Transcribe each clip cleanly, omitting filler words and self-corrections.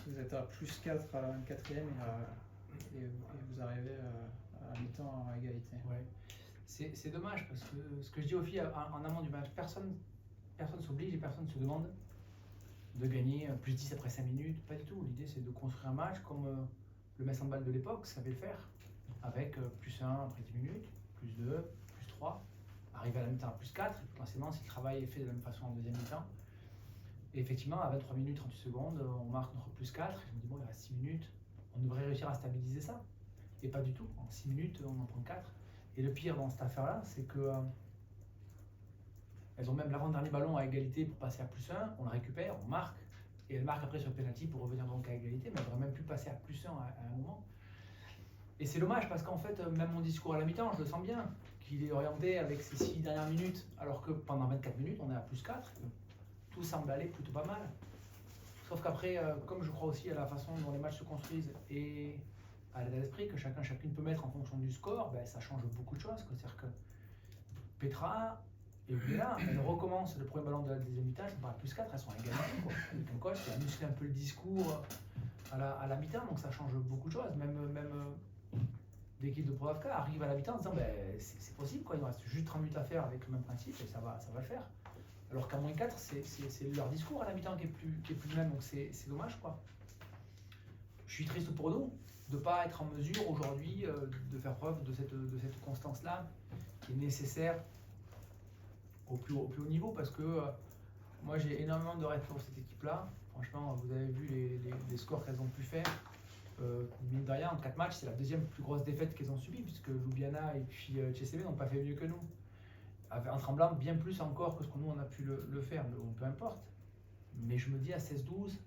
vous êtes à plus 4 à la 24e et vous arrivez à la mi-temps à égalité. Ouais. C'est dommage parce que ce que je dis aux filles en amont du match, personne s'oblige et personne ne se demande de gagner plus 10 après 5 minutes. Pas du tout. L'idée c'est de construire un match comme le Metz Handball de l'époque savait le faire. Avec plus 1 après 10 minutes, plus 2, plus 3. Arriver à la mi-temps à plus 4. Et potentiellement si le travail est fait de la même façon en deuxième mi-temps. Et effectivement à 23 minutes 38 secondes, on marque notre plus 4. Et je me dis bon il reste 6 minutes. On devrait réussir à stabiliser ça. Et pas du tout. En 6 minutes on en prend 4. Et le pire dans cette affaire-là, c'est que elles ont même l'avant-dernier ballon à égalité pour passer à plus 1, on le récupère, on marque, et elles marquent après sur le penalty pour revenir donc à égalité, mais elles n'auraient même pu passer à plus 1 à un moment. Et c'est dommage parce qu'en fait, même mon discours à la mi-temps, je le sens bien, qu'il est orienté avec ces 6 dernières minutes, alors que pendant 24 minutes, on est à plus 4, tout semble aller plutôt pas mal. Sauf qu'après, comme je crois aussi à la façon dont les matchs se construisent et à l'état d'esprit que chacune peut mettre en fonction du score, ben, ça change beaucoup de choses. C'est-à-dire que Petra et Oubela, elles recommencent le premier ballon de la deuxième mi-temps, elles sont pas à plus 4, elles sont à égalité. Avec un coach qui a musclé un peu le discours à la mi-temps, donc ça change beaucoup de choses. Même l'équipe de Podavka arrive à la mi-temps en disant ben, c'est possible, quoi. Il nous reste juste 30 minutes à faire avec le même principe et ça va le faire. Alors qu'à moins 4, c'est leur discours à la mi-temps qui est plus le même, donc c'est dommage, quoi. Je suis triste pour nous de ne pas être en mesure aujourd'hui de faire preuve de cette constance-là qui est nécessaire au plus haut niveau parce que moi j'ai énormément de respect pour cette équipe-là. Franchement, vous avez vu les scores qu'elles ont pu faire. Mine de rien, en 4 matchs, c'est la deuxième plus grosse défaite qu'elles ont subie puisque Ljubljana et puis CSV n'ont pas fait mieux que nous. En tremblant bien plus encore que ce que nous on a pu le faire, peu importe. Mais je me dis à 16-12,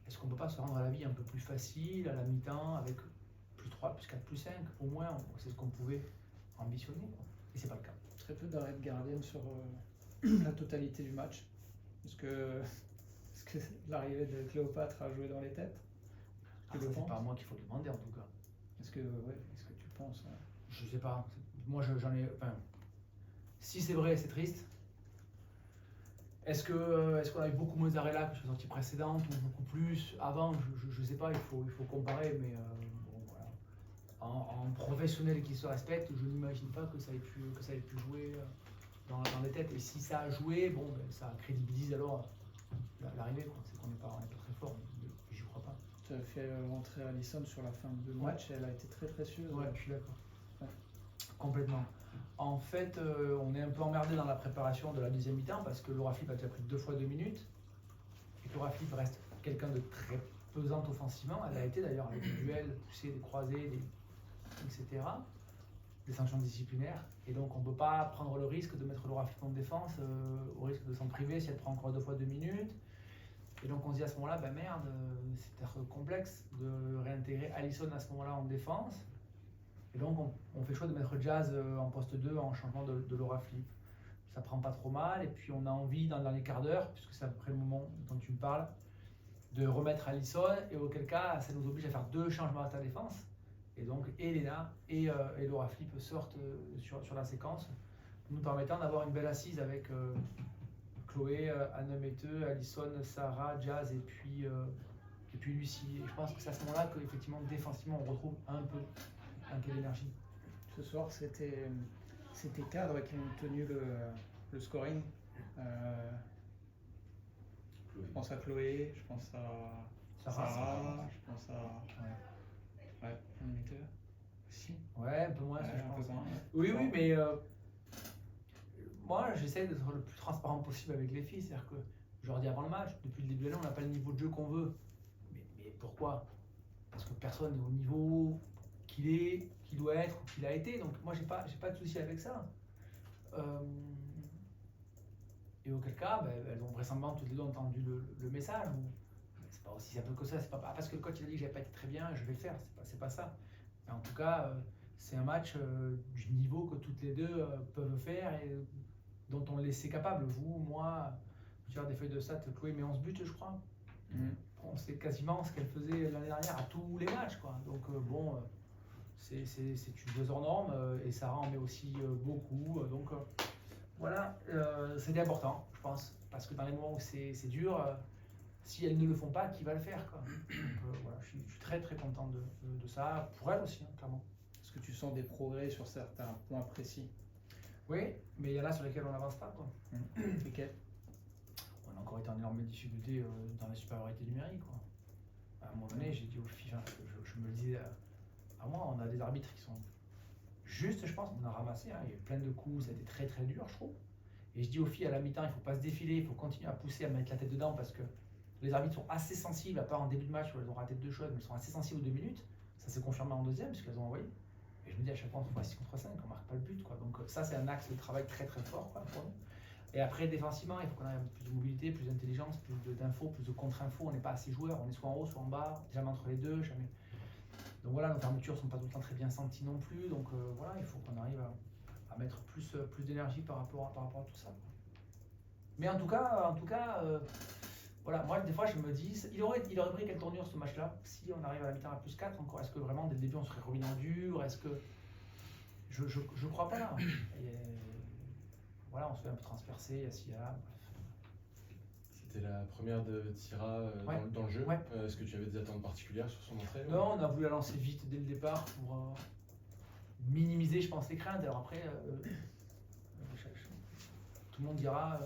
est-ce qu'on ne peut pas se rendre à la vie un peu plus facile à la mi-temps avec plus 3, plus 4, plus 5 au moins, c'est ce qu'on pouvait ambitionner, quoi. Et c'est pas le cas. Très peu d'arrêts de gardien sur la totalité du match. Est-ce que l'arrivée de Cléopâtre a joué dans les têtes? Ça, c'est pas à moi qu'il faut demander en tout cas. Est-ce que tu penses Je sais pas. Moi j'en ai. Enfin, si c'est vrai, c'est triste. Est-ce qu'on a eu beaucoup moins d'arrêts là que sur les sorties précédentes ou beaucoup plus avant? Je sais pas, il faut comparer, mais bon, voilà. En professionnel qui se respecte, je n'imagine pas que ça ait pu jouer dans les têtes. Et si ça a joué, bon, ben, ça crédibilise alors l'arrivée, quoi. C'est qu'on n'est pas très fort, mais j'y crois pas. Tu as fait rentrer Alisson sur la fin de match et elle a été très précieuse. Ouais, je suis d'accord. Ouais. Complètement. En fait, on est un peu emmerdé dans la préparation de la deuxième mi-temps parce que Laura Flip a déjà pris 2 fois 2 minutes et que Laura Flip reste quelqu'un de très pesante offensivement. Elle a été d'ailleurs avec des duels poussés, des croisés, etc. Des sanctions disciplinaires. Et donc on ne peut pas prendre le risque de mettre Laura Flip en défense au risque de s'en priver si elle prend encore 2 fois 2 minutes. Et donc on se dit à ce moment-là, ben merde, c'est peut-être complexe de réintégrer Alisson à ce moment-là en défense. Et donc on fait le choix de mettre Jazz en poste 2 en changement de Laura Flip. Ça prend pas trop mal et puis on a envie dans le dernier quart d'heure, puisque c'est à peu près le moment dont tu me parles, de remettre Alisson et auquel cas ça nous oblige à faire 2 changements à ta défense. Et donc Elena et Laura Flip sortent sur la séquence, nous permettant d'avoir une belle assise avec Chloé, Anne Metteux, Alisson, Sarah, Jazz et puis Lucie. Et je pense que c'est à ce moment-là qu'effectivement défensivement on retrouve un peu d'énergie. Ce soir, c'était cadre qui ont tenu le scoring. Je pense à Chloé, je pense à Sarah, je pense à Anne-Metteux aussi. Ouais, un peu moins, je pense. Moins, oui, mais moi, j'essaie d'être le plus transparent possible avec les filles. C'est-à-dire que je leur dis avant le match, depuis le début de l'année, on n'a pas le niveau de jeu qu'on veut. Mais pourquoi? Parce que personne n'est au niveau qu'il doit être ou qu'il a été. Donc moi, j'ai pas de souci avec ça. Et auquel cas, ben, elles ont vraisemblablement toutes les deux entendu le message. C'est pas aussi simple que ça. C'est pas parce que le coach il a dit que j'avais pas été très bien, je vais le faire. C'est pas ça. Mais en tout cas, c'est un match du niveau que toutes les deux peuvent faire et dont on les sait capables. Vous, moi, tu as des feuilles de stats, Chloé met 11 buts, je crois. Bon, c'est quasiment ce qu'elle faisait l'année dernière à tous les matchs, quoi. Donc bon, c'est une joueuse hors norme et Sarah en met aussi beaucoup. Donc voilà, c'était important, je pense, parce que dans les moments où c'est dur, si elles ne le font pas, qui va le faire quoi. Donc, voilà, je suis très très content de ça, pour elles aussi, hein, clairement. Est-ce que tu sens des progrès sur certains points précis? Oui, mais il y en a sur lesquels on n'avance pas quoi. Lesquels? On a encore été en énorme difficulté dans la supériorité numérique quoi. À un moment donné, j'ai dit au FIFA, je me le disais à moi, on a des arbitres qui sont justes, je pense, on a ramassé, hein, il y a eu plein de coups, ça a été très très dur, je trouve. Et je dis aux filles à la mi-temps, il ne faut pas se défiler, il faut continuer à pousser, à mettre la tête dedans parce que les arbitres sont assez sensibles, à part en début de match où elles ont raté 2 choses, mais elles sont assez sensibles aux 2 minutes. Ça s'est confirmé en deuxième, puisqu'elles ont envoyé. Et je me dis à chaque fois, on voit 6 contre 5, on ne marque pas le but. Quoi. Donc ça, c'est un axe de travail très très fort quoi, pour nous. Et après, défensivement, il faut qu'on ait plus de mobilité, plus d'intelligence, plus d'infos, plus de contre-infos. On n'est pas assez joueurs, on est soit en haut, soit en bas, jamais entre les deux, jamais. Donc voilà, nos fermetures ne sont pas tout le temps très bien senties non plus. Donc voilà, il faut qu'on arrive à mettre plus d'énergie par rapport à tout ça. Mais en tout cas, voilà, moi des fois je me dis, il aurait pris quelle tournure ce match-là si on arrive à la mi-temps à plus 4 encore? Est-ce que vraiment dès le début on serait remis en dur? Est-ce que. Je crois pas. Et, voilà, on se fait un peu transpercer, il y a ci, il y a là. C'était la première de Tira dans le jeu. Ouais. Est-ce que tu avais des attentes particulières sur son entrée? Non, on a voulu la lancer vite dès le départ pour minimiser, je pense, les craintes. Alors après, tout le monde dira,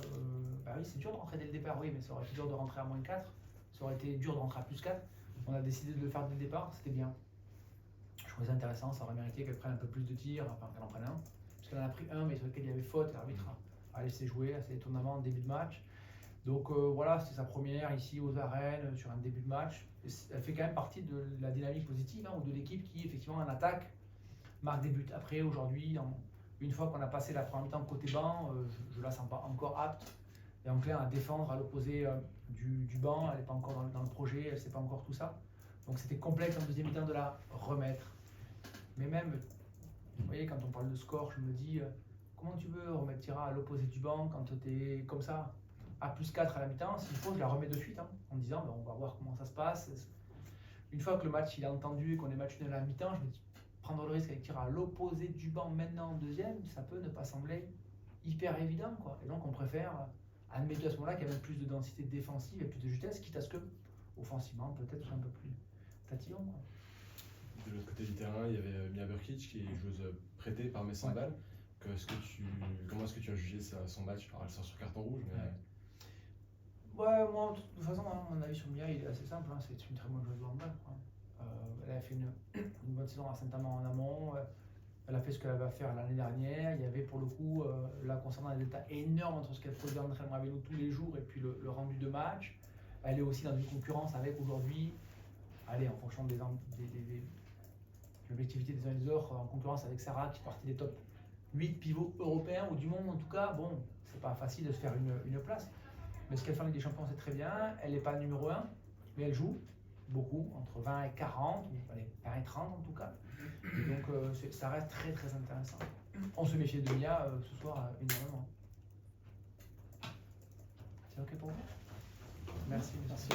bah oui, c'est dur de rentrer dès le départ, oui, mais ça aurait été dur de rentrer à moins 4, ça aurait été dur de rentrer à plus 4. On a décidé de le faire dès le départ, c'était bien. Je trouvais ça intéressant, ça aurait mérité qu'elle prenne un peu plus de tirs, enfin qu'elle en prenne un. Parce qu'elle en a pris un, mais sur lequel il y avait faute, et l'arbitre a laissé jouer assez étonnamment en début de match. Donc voilà, c'était sa première ici aux arènes, sur un début de match. Elle fait quand même partie de la dynamique positive, hein, ou de l'équipe qui, effectivement, en attaque, marque des buts. Après, aujourd'hui, une fois qu'on a passé la première mi-temps côté banc, je la sens pas encore apte. Et en clair, à défendre à l'opposé du banc, elle n'est pas encore dans le projet, elle ne sait pas encore tout ça. Donc c'était complexe en deuxième mi-temps de la remettre. Mais même, vous voyez, quand on parle de score, je me dis, comment tu veux remettre Tira à l'opposé du banc quand tu es comme ça, à plus 4 à la mi-temps? S'il faut, je la remets de suite, hein, en me disant, on va voir comment ça se passe. Une fois que le match il est entendu et qu'on est match nul à la mi-temps, je me dis, prendre le risque avec Tira à l'opposé du banc maintenant en deuxième, ça peut ne pas sembler hyper évident, quoi. Et donc on préfère admettre à ce moment-là qu'il y a même plus de densité défensive et plus de justesse, quitte à ce que, offensivement, peut-être soit un peu plus tatillon, quoi. De l'autre côté du terrain, il y avait Mia Burkic qui est joueuse prêtée par Messambal. Comment est-ce que tu as jugé son match? Alors, elle sort sur carton rouge, mais. Ouais, moi, de toute façon, hein, mon avis sur Mia, il est assez simple, hein, c'est une très bonne joueuse de handball. Elle a fait une bonne saison à Saint-Amand en amont. Elle a fait ce qu'elle va faire l'année dernière. Il y avait pour le coup, là concernant des états énormes entre ce qu'elle produit en entraînement avec nous tous les jours et puis le rendu de match. Elle est aussi dans une concurrence avec aujourd'hui, allez, en fonction des l'objectivité des uns et des autres, en concurrence avec Sarah qui fait partie des top 8 pivots européens ou du monde en tout cas. Bon, c'est pas facile de se faire une place. Mais ce qu'elle fait en Ligue des Champions, c'est très bien. Elle n'est pas numéro 1, mais elle joue beaucoup, entre 20 et 40, ou allez, 20 et 30 en tout cas. Et donc ça reste très très intéressant. On se méfiait de Mia ce soir énormément. C'est ok pour vous? Merci. Merci.